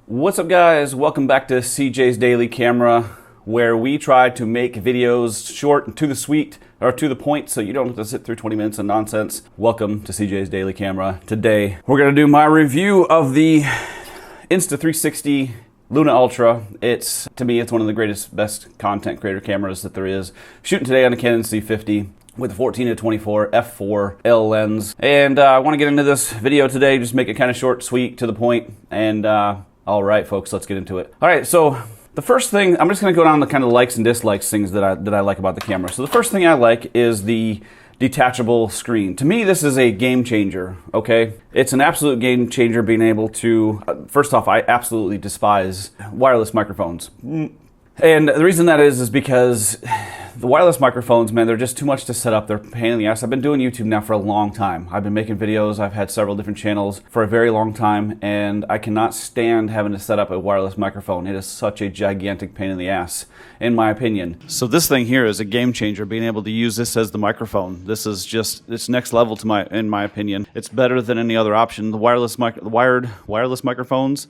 What's up, guys? Welcome back to CJ's Daily Camera, where we try to make videos short and to the sweet, or to the point, so you don't have to sit through 20 minutes of nonsense. Welcome to CJ's Daily Camera. Today, we're gonna do my review of the Insta360 Luna Ultra. To me, it's one of the best content creator cameras that there is. Shooting today on a Canon C50 with a 14-24 f4L lens. And I want to get into this video today, just make it kind of short, sweet, to the point. And all right, folks, let's get into it. All right, so the first thing, I'm just going to go down the kind of likes and dislikes things that I like about the camera. So the first thing I like is the detachable screen. To me, this is a game changer, okay? It's an absolute game changer being able to, first off, I absolutely despise wireless microphones. And the reason that is because the wireless microphones, man, they're just too much to set up. They're a pain in the ass. I've been doing YouTube now for a long time. I've been making videos. I've had several different channels for a very long time, and I cannot stand having to set up a wireless microphone. It is such a gigantic pain in the ass, in my opinion. So this thing here is a game changer, being able to use this as the microphone. This is just, it's next level in my opinion. It's better than any other option. The wired wireless microphones,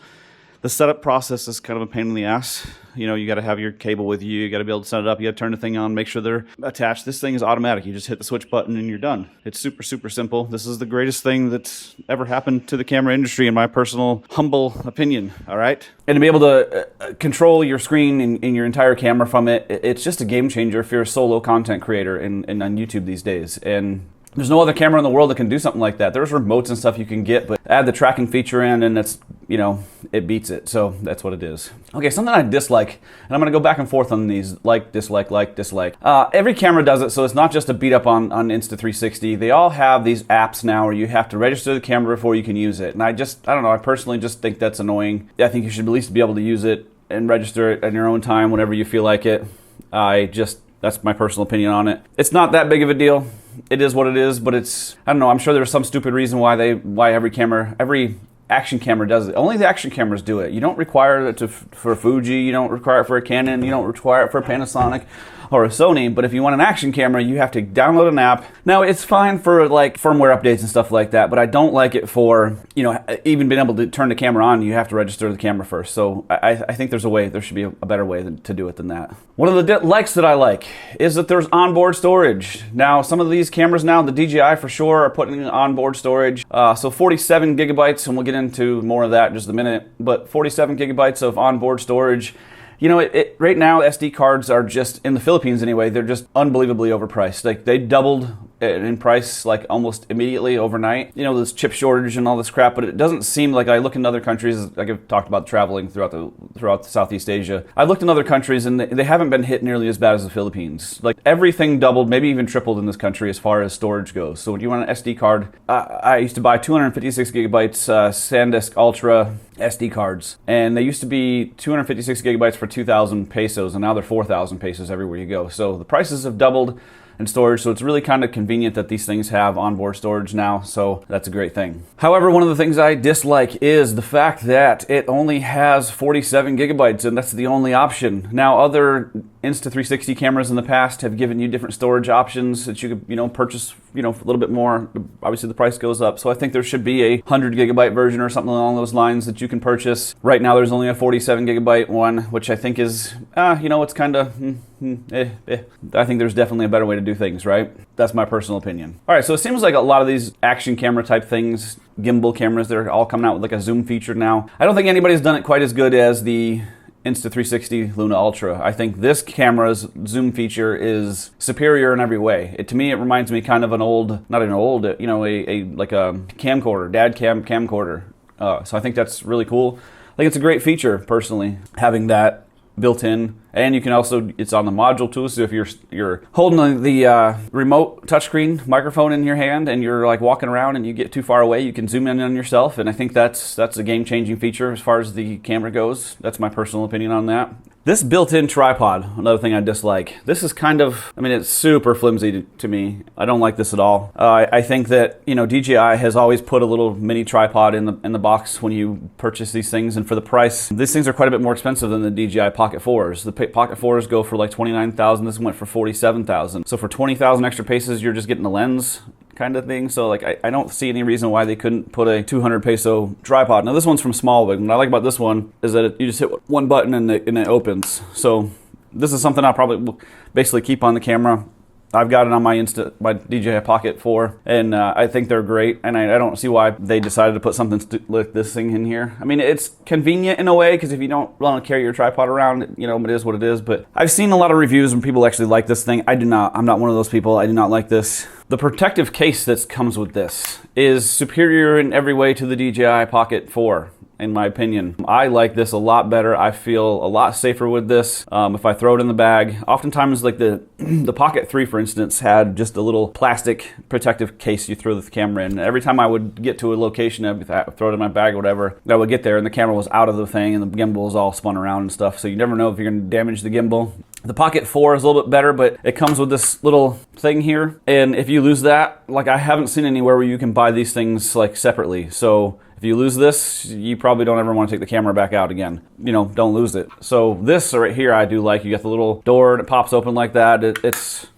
the setup process is kind of a pain in the ass. You know, you got to have your cable with you. You got to be able to set it up. You got to turn the thing on, make sure they're attached. This thing is automatic. You just hit the switch button and you're done. It's super, super simple. This is the greatest thing that's ever happened to the camera industry, in my personal, humble opinion. All right. And to be able to control your screen and your entire camera from it, it's just a game changer if you're a solo content creator and on YouTube these days. And there's no other camera in the world that can do something like that. There's remotes and stuff you can get, but add the tracking feature in and that's, you know, it beats it. So that's what it is. Okay, something I dislike, and I'm gonna go back and forth on these, like, dislike, like, dislike. Every camera does it, so it's not just a beat up on Insta360. They all have these apps now where you have to register the camera before you can use it. And I don't know, I personally just think that's annoying. I think you should at least be able to use it and register it in your own time whenever you feel like it. That's my personal opinion on it. It's not that big of a deal. It is what it is, but it's, I don't know, I'm sure there's some stupid reason why every action camera does it. Only the action cameras do it. You don't require it for Fuji, you don't require it for a Canon, you don't require it for a Panasonic or a Sony, but if you want an action camera, you have to download an app. Now, it's fine for like firmware updates and stuff like that, but I don't like it for, you know, even being able to turn the camera on, you have to register the camera first. So I think there should be a better way to do it than that. One of the likes that I like is that there's onboard storage. Now, some of these cameras now, the DJI for sure, are putting in onboard storage. So 47 gigabytes, and we'll get into more of that in just a minute, but 47 gigabytes of onboard storage. You know, right now, SD cards are just, in the Philippines anyway, they're just unbelievably overpriced. Like, they doubled in price, like, almost immediately overnight. You know, this chip shortage and all this crap, but it doesn't seem like, I look in other countries, like I've talked about traveling throughout Southeast Asia. I've looked in other countries, and they haven't been hit nearly as bad as the Philippines. Like, everything doubled, maybe even tripled in this country as far as storage goes. So when you want an SD card, I used to buy 256 gigabytes SanDisk Ultra SD cards, and they used to be 256 gigabytes for 2,000 pesos, and now they're 4,000 pesos everywhere you go. So the prices have doubled in storage, so it's really kind of convenient that these things have onboard storage now, so that's a great thing. However, one of the things I dislike is the fact that it only has 47 gigabytes, and that's the only option. Now, other Insta360 cameras in the past have given you different storage options that you could, you know, purchase, you know, for a little bit more. Obviously, the price goes up, so I think there should be a 100 gigabyte version or something along those lines that you can purchase. Right now, there's only a 47 gigabyte one, which I think is, you know, it's kind of, I think there's definitely a better way to do things, right? That's my personal opinion. All right, so it seems like a lot of these action camera type things, gimbal cameras, they're all coming out with like a zoom feature now. I don't think anybody's done it quite as good as the Insta360 Luna Ultra. I think this camera's zoom feature is superior in every way. To me, it reminds me kind of an old, not an old, you know, like a camcorder, dad camcorder. So I think that's really cool. I think it's a great feature, personally, having that built in, and you can also, it's on the module too, so if you're holding the remote touchscreen microphone in your hand and you're like walking around and you get too far away, you can zoom in on yourself, and I think that's a game-changing feature as far as the camera goes. That's my personal opinion on that. This built-in tripod, another thing I dislike. This is kind of, I mean, it's super flimsy to me. I don't like this at all. I think that, you know, DJI has always put a little mini tripod in the box when you purchase these things, and for the price, these things are quite a bit more expensive than the DJI Pocket 4s. The Pocket 4s go for like $29,000. This went for $47,000. So for 20,000 extra pesos, you're just getting the lens, kind of thing. So like I don't see any reason why they couldn't put a 200 peso tripod. Now this one's from Smallwood. What I like about this one is that you just hit one button and it opens. So this is something I'll probably basically keep on the camera. I've got it on my DJI Pocket 4, and I think they're great, and I don't see why they decided to put something like this thing in here. I mean, it's convenient in a way, because if you don't want to carry your tripod around, you know, it is what it is, but I've seen a lot of reviews when people actually like this thing. I do not. I'm not one of those people. I do not like this. The protective case that comes with this is superior in every way to the DJI Pocket 4. In my opinion, I like this a lot better. I feel a lot safer with this. If I throw it in the bag, oftentimes like the Pocket 3, for instance, had just a little plastic protective case you throw the camera in. Every time I would get to a location, I'd throw it in my bag or whatever, I would get there and the camera was out of the thing and the gimbal was all spun around and stuff. So you never know if you're gonna damage the gimbal. The Pocket 4 is a little bit better, but it comes with this little thing here. And if you lose that, like I haven't seen anywhere where you can buy these things like separately. So if you lose this, you probably don't ever want to take the camera back out again. You know, don't lose it. So this right here, I do like. You got the little door and it pops open like that.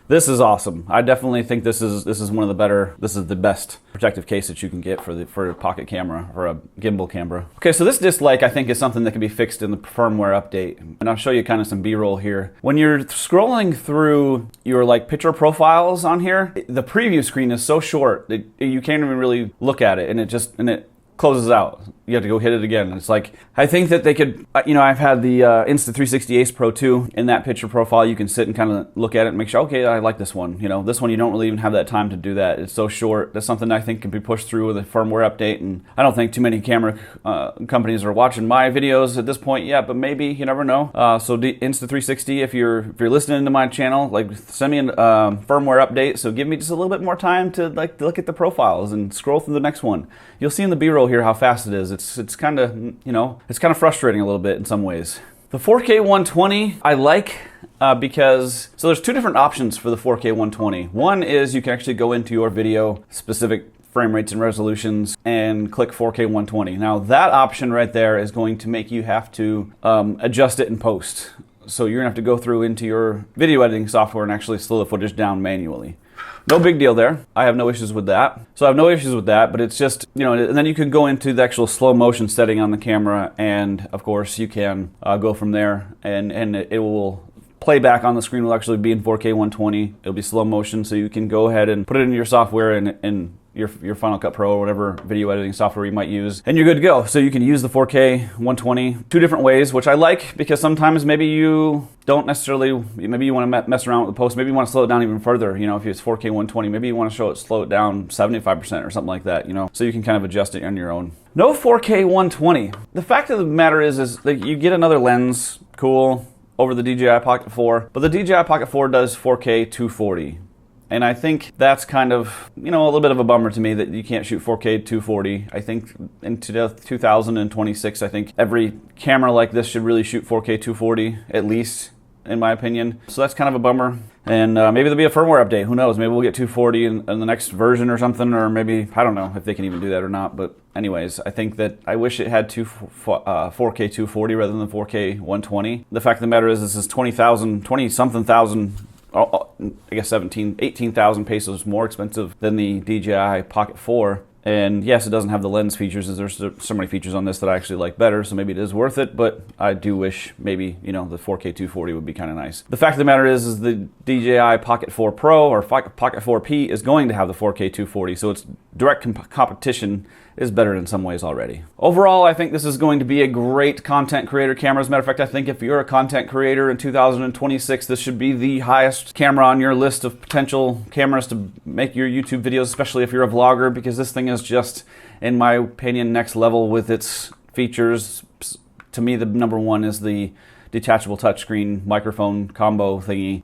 This is awesome. I definitely think this is one of the better. This is the best protective case that you can get for a pocket camera or a gimbal camera. Okay, so this disc light I think is something that can be fixed in the firmware update, and I'll show you kind of some B-roll here. When you're scrolling through your like picture profiles on here, the preview screen is so short that you can't even really look at it, and it closes out. You have to go hit it again. It's like, I think that they could, you know, I've had the Insta 360 Ace Pro 2 in that picture profile. You can sit and kind of look at it and make sure, okay, I like this one. You know, this one you don't really even have that time to do that. It's so short. That's something I think can be pushed through with a firmware update, and I don't think too many camera companies are watching my videos at this point yet, but maybe, you never know. So Insta 360, if you're listening to my channel, like send me a firmware update, so give me just a little bit more time to like look at the profiles and scroll through the next one. You'll see in the B-roll here how fast it is. It's kind of, you know, it's kind of frustrating a little bit in some ways. The 4K 120 I like because, so there's two different options for the 4K 120. One is you can actually go into your video specific frame rates and resolutions and click 4K 120. Now that option right there is going to make you have to adjust it in post. So you're gonna have to go through into your video editing software and actually slow the footage down manually. No big deal there. I have no issues with that. So I have no issues with that, but it's just, you know, and then you can go into the actual slow motion setting on the camera, and of course you can go from there, and it will play back on the screen will actually be in 4K 120. It'll be slow motion, so you can go ahead and put it in your software and your Final Cut Pro or whatever video editing software you might use, and you're good to go. So you can use the 4K 120 two different ways, which I like, because sometimes maybe you don't necessarily, maybe you want to mess around with the post, maybe you want to slow it down even further. You know, if it's 4K 120, maybe you want to slow it down 75% or something like that, you know, so you can kind of adjust it on your own. No 4K 120. The fact of the matter is that you get another lens, cool, over the DJI Pocket 4, but the DJI Pocket 4 does 4K 240. And I think that's kind of, you know, a little bit of a bummer to me that you can't shoot 4K 240. I think in 2026, I think every camera like this should really shoot 4K 240, at least, in my opinion. So that's kind of a bummer. And maybe there'll be a firmware update. Who knows? Maybe we'll get 240 in the next version or something, or maybe, I don't know if they can even do that or not. But anyways, I think that I wish it had 4K 240 rather than 4K 120. The fact of the matter is this is 20-something thousand, I guess 18,000 pesos more expensive than the DJI Pocket 4. And yes, it doesn't have the lens features, as there's so many features on this that I actually like better, so maybe it is worth it, but I do wish maybe, you know, the 4K 240 would be kind of nice. The fact of the matter is the DJI Pocket 4 Pro or Pocket 4P is going to have the 4K 240, so its direct competition is better in some ways already. Overall, I think this is going to be a great content creator camera. As a matter of fact, I think if you're a content creator in 2026, this should be the highest camera on your list of potential cameras to make your YouTube videos, especially if you're a vlogger, because this thing is just, in my opinion, next level with its features. To me, the number one is the detachable touchscreen microphone combo thingy.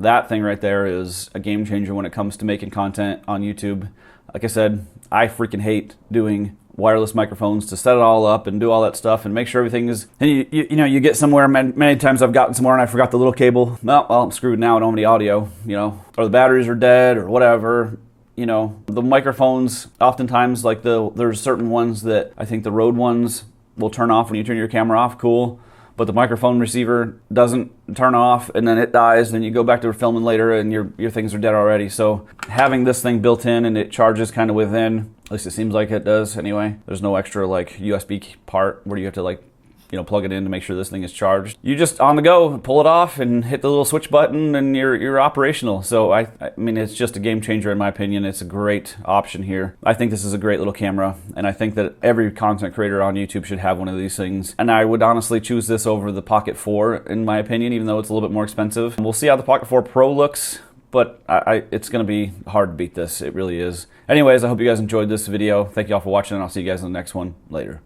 That thing right there is a game changer when it comes to making content on YouTube. Like I said, I freaking hate doing wireless microphones to set it all up and do all that stuff and make sure everything is, and you know, you get somewhere, many times I've gotten somewhere and I forgot the little cable. Well, I'm screwed now, I don't have any audio, you know, or the batteries are dead or whatever. You know, the microphones, oftentimes, like there's certain ones that I think the Rode ones will turn off when you turn your camera off, cool. but the microphone receiver doesn't turn off, and then it dies, then you go back to filming later and your things are dead already. So having this thing built in and it charges kind of within, at least it seems like it does anyway. There's no extra like USB part where you have to like, you know, plug it in to make sure this thing is charged. You just on the go, pull it off and hit the little switch button and you're operational. So I mean, it's just a game changer in my opinion. It's a great option here. I think this is a great little camera, and I think that every content creator on YouTube should have one of these things. And I would honestly choose this over the Pocket 4 in my opinion, even though it's a little bit more expensive. We'll see how the Pocket 4 Pro looks, but it's gonna be hard to beat this. It really is. Anyways, I hope you guys enjoyed this video. Thank you all for watching, and I'll see you guys in the next one later.